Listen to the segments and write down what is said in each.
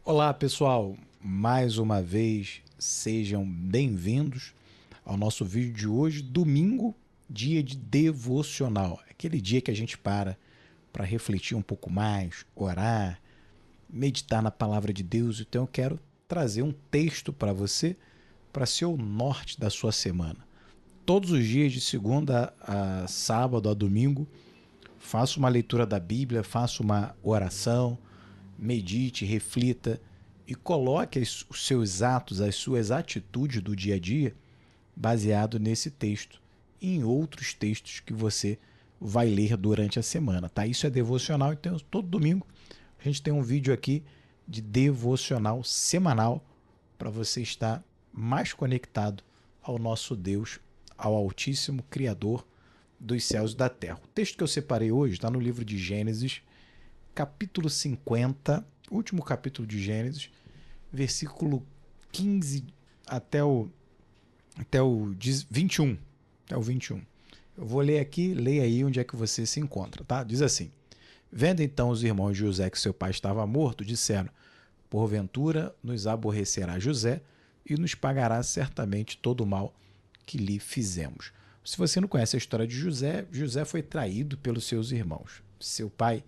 Olá, pessoal. Mais uma vez, sejam bem-vindos ao nosso vídeo de hoje, domingo, dia de devocional. Aquele dia que a gente para refletir um pouco mais, orar, meditar na palavra de Deus. Então eu quero trazer um texto para você, para ser o norte da sua semana. Todos os dias, de segunda a sábado a domingo, faça uma leitura da Bíblia, faça uma oração, medite, reflita e coloque os seus atos, as suas atitudes do dia a dia baseado nesse texto e em outros textos que você vai ler durante a semana, tá? Isso é devocional, então todo domingo a gente tem um vídeo aqui de devocional semanal para você estar mais conectado ao nosso Deus, ao Altíssimo Criador dos céus e da terra. O texto que eu separei hoje está no livro de Gênesis, capítulo 50, último capítulo de Gênesis, versículo 15 até o 21. Até o 21. Eu vou ler aqui, leia aí onde é que você se encontra, tá? Diz assim: Vendo então os irmãos de José que seu pai estava morto, disseram: Porventura nos aborrecerá José e nos pagará certamente todo o mal que lhe fizemos. Se você não conhece a história de José, José foi traído pelos seus irmãos. Seu pai,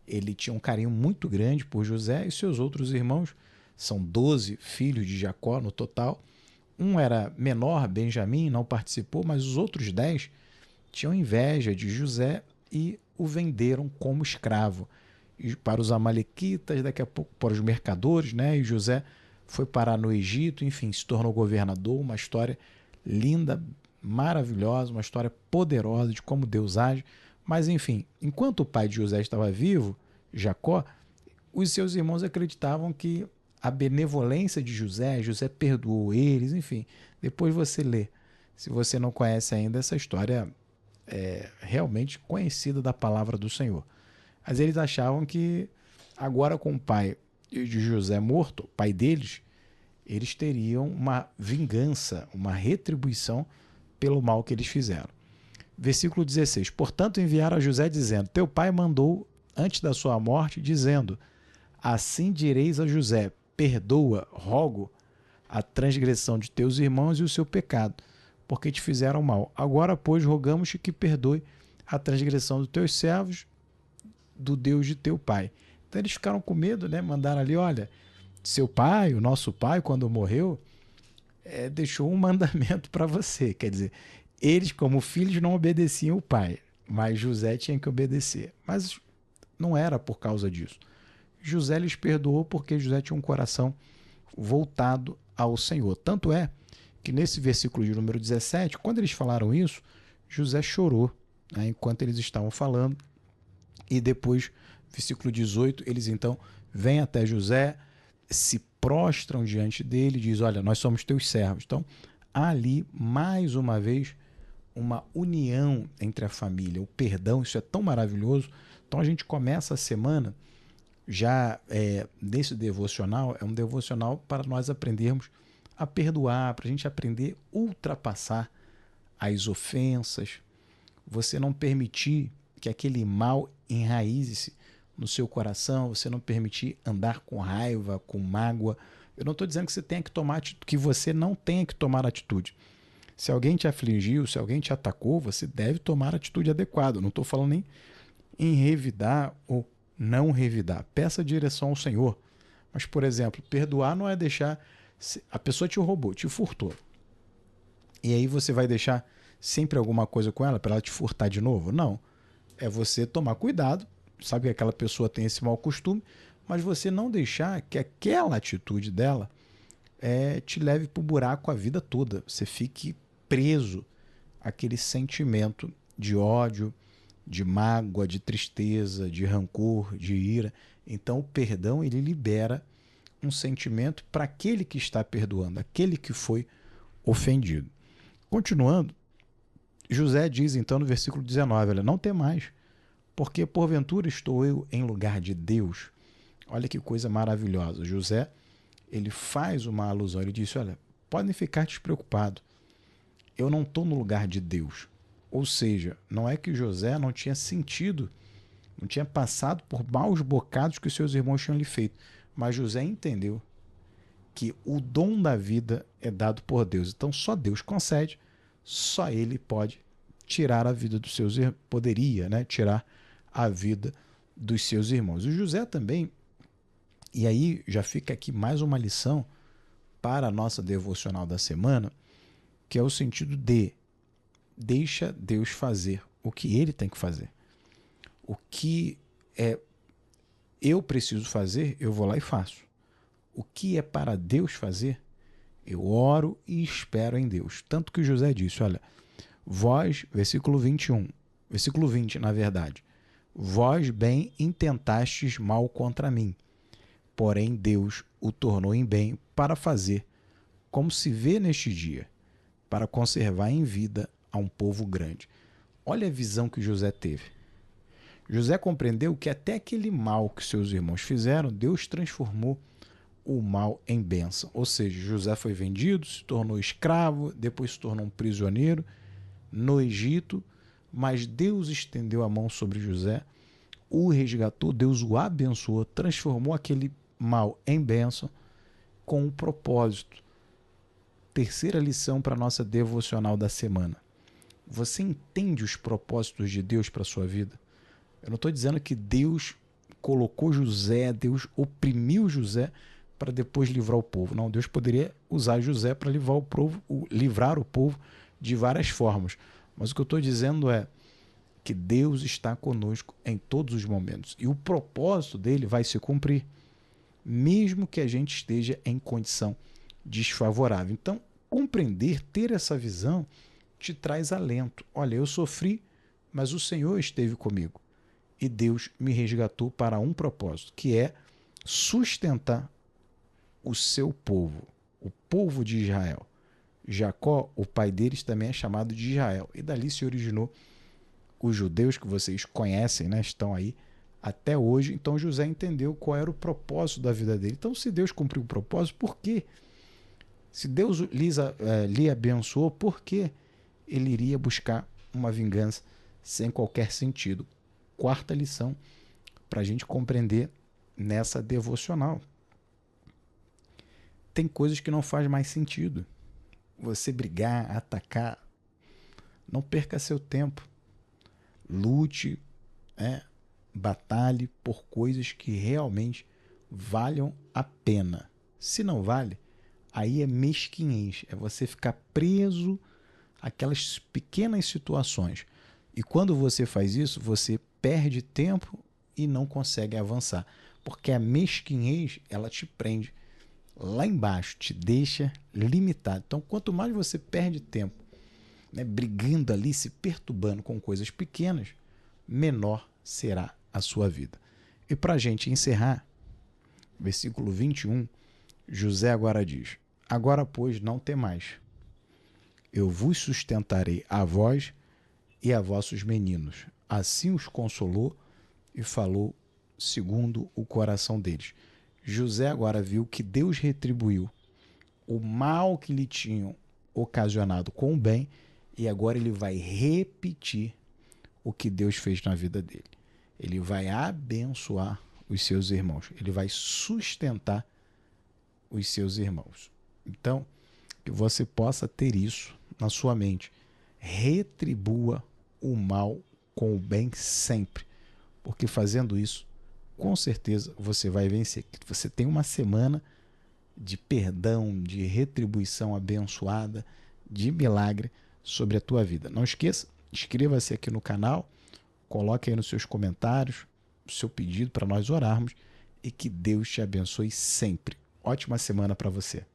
ele tinha um carinho muito grande por José e seus outros irmãos. São 12 filhos de Jacó no total. Um era menor, Benjamim, não participou, mas os outros 10 tinham inveja de José e o venderam como escravo para os amalequitas, daqui a pouco para os mercadores, né? E José foi parar no Egito, enfim, se tornou governador. Uma história linda, maravilhosa, uma história poderosa de como Deus age. Mas enfim, enquanto o pai de José estava vivo, Jacó, os seus irmãos acreditavam que a benevolência de José perdoou eles, enfim. Depois você lê. Se você não conhece ainda, essa história é realmente conhecida da palavra do Senhor. Mas eles achavam que agora com o pai de José morto, pai deles, eles teriam uma vingança, uma retribuição pelo mal que eles fizeram. Versículo 16. Portanto enviaram a José dizendo: Teu pai mandou antes da sua morte, dizendo: Assim direis a José: Perdoa, rogo, a transgressão de teus irmãos e o seu pecado, porque te fizeram mal. Agora, pois, rogamos-te que perdoe a transgressão dos teus servos, do Deus de teu pai. Então eles ficaram com medo, né? Mandaram ali: olha, seu pai, o nosso pai, quando morreu, deixou um mandamento para você. Quer dizer, eles, como filhos, não obedeciam o pai, mas José tinha que obedecer. Mas não era por causa disso. José lhes perdoou porque José tinha um coração voltado ao Senhor. Tanto é que nesse versículo de número 17, quando eles falaram isso, José chorou, né, enquanto eles estavam falando. E depois, versículo 18, eles então vêm até José, se prostram diante dele e diz: olha, nós somos teus servos. Então, há ali, mais uma vez, uma união entre a família, o perdão. Isso é tão maravilhoso. Então a gente começa a semana já nesse devocional, é um devocional para nós aprendermos a perdoar, para a gente aprender a ultrapassar as ofensas, você não permitir que aquele mal enraize-se no seu coração, você não permitir andar com raiva, com mágoa. Eu não estou dizendo que você tenha que tomar que você não tenha que tomar atitude. Se alguém te afligiu, se alguém te atacou, você deve tomar a atitude adequada. Eu não estou falando nem em revidar ou não revidar. Peça direção ao Senhor. Mas, por exemplo, perdoar não é deixar... A pessoa te roubou, te furtou. E aí você vai deixar sempre alguma coisa com ela para ela te furtar de novo? Não. É você tomar cuidado. Sabe que aquela pessoa tem esse mau costume, mas você não deixar que aquela atitude dela te leve para o buraco a vida toda. Você fique preso àquele sentimento de ódio, de mágoa, de tristeza, de rancor, de ira. Então o perdão, ele libera um sentimento para aquele que está perdoando, aquele que foi ofendido. Continuando, José diz então no versículo 19, olha, não tem mais, porque porventura estou eu em lugar de Deus. Olha que coisa maravilhosa. José, ele faz uma alusão, ele disse, olha, podem ficar despreocupados, eu não estou no lugar de Deus. Ou seja, não é que José não tinha sentido, não tinha passado por maus bocados que os seus irmãos tinham lhe feito, Mas José entendeu que o dom da vida é dado por Deus. Então só Deus concede, só Ele pode tirar a vida dos seus irmãos, poderia, né, tirar a vida dos seus irmãos. O José também, e aí já fica aqui mais uma lição para a nossa devocional da semana, que é o sentido de deixa Deus fazer o que Ele tem que fazer. O que eu preciso fazer, eu vou lá e faço. O que é para Deus fazer, eu oro e espero em Deus. Tanto que José disse, olha, vós, versículo 21, versículo 20, na verdade, vós bem intentastes mal contra mim, porém Deus o tornou em bem para fazer, como se vê neste dia, para conservar em vida a um povo grande. Olha a visão que José teve. José compreendeu que até aquele mal que seus irmãos fizeram, Deus transformou o mal em bênção. Ou seja, José foi vendido, se tornou escravo, depois se tornou um prisioneiro no Egito, mas Deus estendeu a mão sobre José, o resgatou, Deus o abençoou, transformou aquele mal em bênção com um propósito. Terceira lição para a nossa devocional da semana. Você entende os propósitos de Deus para a sua vida? Eu não estou dizendo que Deus colocou José, Deus oprimiu José para depois livrar o povo. Não, Deus poderia usar José para livrar o povo de várias formas. Mas o que eu estou dizendo é que Deus está conosco em todos os momentos. E o propósito dele vai se cumprir, mesmo que a gente esteja em condição desfavorável. Então, compreender, ter essa visão, te traz alento. Olha, eu sofri, mas o Senhor esteve comigo. E Deus me resgatou para um propósito, que é sustentar o seu povo, o povo de Israel. Jacó, o pai deles, também é chamado de Israel. E dali se originou os judeus que vocês conhecem, né? Estão aí até hoje. Então José entendeu qual era o propósito da vida dele. Então, se Deus cumpriu o propósito, por quê? Se Deus lhe abençoou, por que ele iria buscar uma vingança sem qualquer sentido? Quarta lição para a gente compreender nessa devocional. Tem coisas que não faz mais sentido. Você brigar, atacar, não perca seu tempo. Lute, batalhe por coisas que realmente valham a pena. Se não vale, aí é mesquinhez, é você ficar preso àquelas pequenas situações. E quando você faz isso, você perde tempo e não consegue avançar, porque a mesquinhez, ela te prende lá embaixo, te deixa limitado. Então, quanto mais você perde tempo, né, brigando ali, se perturbando com coisas pequenas, menor será a sua vida. E para a gente encerrar, versículo 21, José agora diz, agora, pois, não temais. Eu vos sustentarei a vós e a vossos meninos. Assim os consolou e falou segundo o coração deles. José agora viu que Deus retribuiu o mal que lhe tinham ocasionado com o bem, e agora ele vai repetir o que Deus fez na vida dele. Ele vai abençoar os seus irmãos. Ele vai sustentar os seus irmãos. Então, que você possa ter isso na sua mente. Retribua o mal com o bem sempre. Porque fazendo isso, com certeza você vai vencer. Você tem uma semana de perdão, de retribuição abençoada, de milagre sobre a tua vida. Não esqueça, inscreva-se aqui no canal, coloque aí nos seus comentários o seu pedido para nós orarmos e que Deus te abençoe sempre. Ótima semana para você.